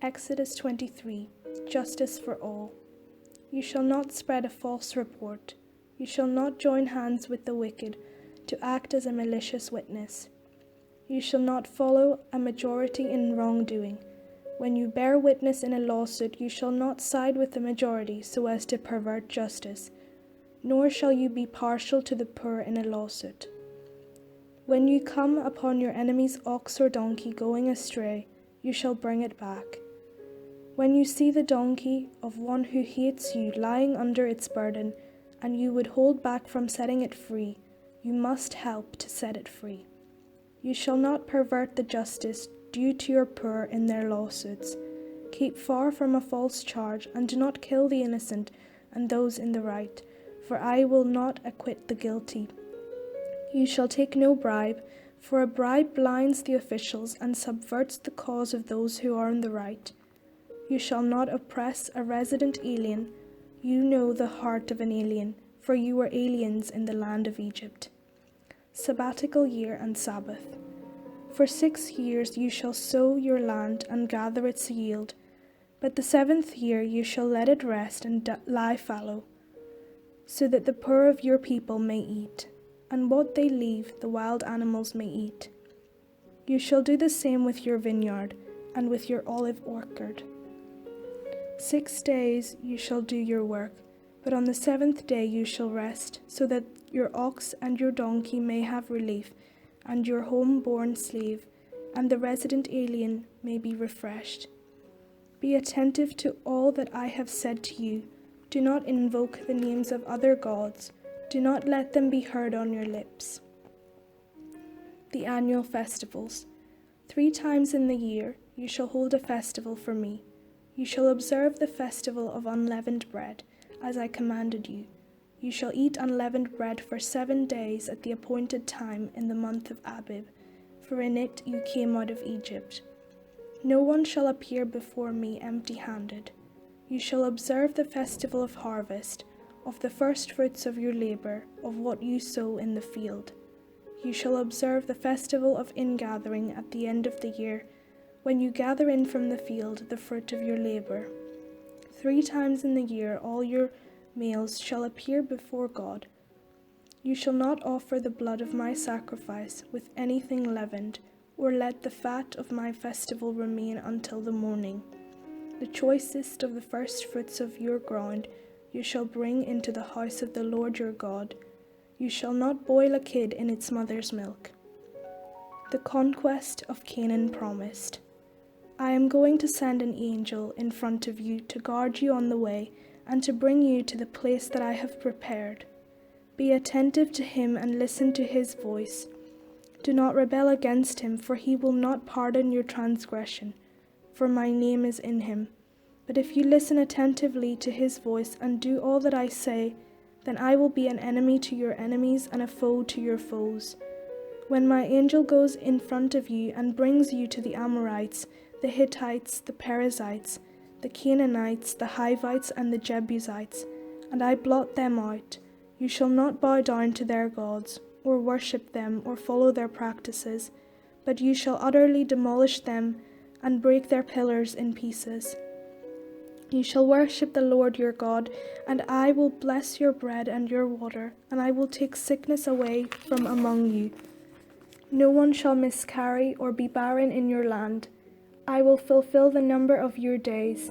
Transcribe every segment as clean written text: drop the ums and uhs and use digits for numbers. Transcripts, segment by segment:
Exodus 23. Justice for all. You shall not spread a false report. You shall not join hands with the wicked to act as a malicious witness. You shall not follow a majority in wrongdoing. When you bear witness in a lawsuit, you shall not side with the majority so as to pervert justice, nor shall you be partial to the poor in a lawsuit. When you come upon your enemy's ox or donkey going astray, you shall bring it back. When you see the donkey of one who hates you lying under its burden, and you would hold back from setting it free, you must help to set it free. You shall not pervert the justice due to your poor in their lawsuits. Keep far from a false charge, and do not kill the innocent and those in the right, for I will not acquit the guilty. You shall take no bribe, for a bribe blinds the officials and subverts the cause of those who are in the right. You shall not oppress a resident alien. You know the heart of an alien, for you were aliens in the land of Egypt. Sabbatical year and Sabbath. For 6 years you shall sow your land and gather its yield, but the 7th year you shall let it rest and lie fallow, so that the poor of your people may eat, and what they leave the wild animals may eat. You shall do the same with your vineyard and with your olive orchard. 6 days you shall do your work, but on the 7th day you shall rest, so that your ox and your donkey may have relief, and your home-born slave and the resident alien may be refreshed. Be attentive to all that I have said to you. Do not invoke the names of other gods. Do not let them be heard on your lips. The annual festivals. 3 times in the year you shall hold a festival for me. You shall observe the festival of unleavened bread, as I commanded you. You shall eat unleavened bread for 7 days at the appointed time in the month of Abib, for in it you came out of Egypt. No one shall appear before me empty-handed. You shall observe the festival of harvest, of the first fruits of your labor, of what you sow in the field. You shall observe the festival of ingathering at the end of the year, when you gather in from the field the fruit of your labor. 3 times in the year all your males shall appear before God. You shall not offer the blood of my sacrifice with anything leavened, or let the fat of my festival remain until the morning. The choicest of the first fruits of your ground you shall bring into the house of the Lord your God. You shall not boil a kid in its mother's milk. The conquest of Canaan promised. I am going to send an angel in front of you to guard you on the way and to bring you to the place that I have prepared. Be attentive to him and listen to his voice. Do not rebel against him, for he will not pardon your transgression, for my name is in him. But if you listen attentively to his voice and do all that I say, then I will be an enemy to your enemies and a foe to your foes. When my angel goes in front of you and brings you to the Amorites, the Hittites, the Perizzites, the Canaanites, the Hivites, and the Jebusites, and I blot them out, you shall not bow down to their gods, or worship them, or follow their practices, but you shall utterly demolish them and break their pillars in pieces. You shall worship the Lord your God, and I will bless your bread and your water, and I will take sickness away from among you. No one shall miscarry or be barren in your land. I will fulfill the number of your days.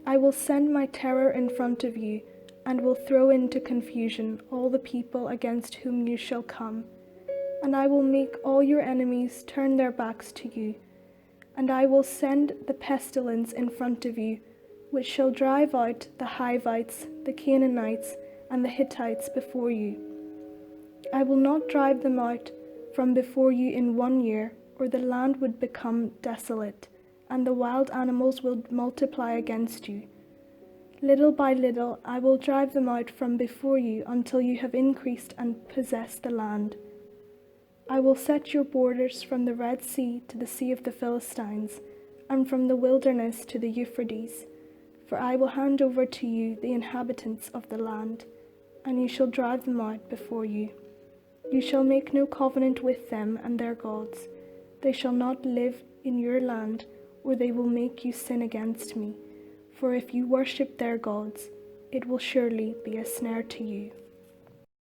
I will send my terror in front of you, and will throw into confusion all the people against whom you shall come. And I will make all your enemies turn their backs to you. And I will send the pestilence in front of you, which shall drive out the Hivites, the Canaanites, and the Hittites before you. I will not drive them out from before you in 1 year, or the land would become desolate, and the wild animals will multiply against you. Little by little I will drive them out from before you until you have increased and possessed the land. I will set your borders from the Red Sea to the Sea of the Philistines, and from the wilderness to the Euphrates, for I will hand over to you the inhabitants of the land, and you shall drive them out before you. You shall make no covenant with them and their gods. They shall not live in your land or they will make you sin against me. For if you worship their gods, it will surely be a snare to you.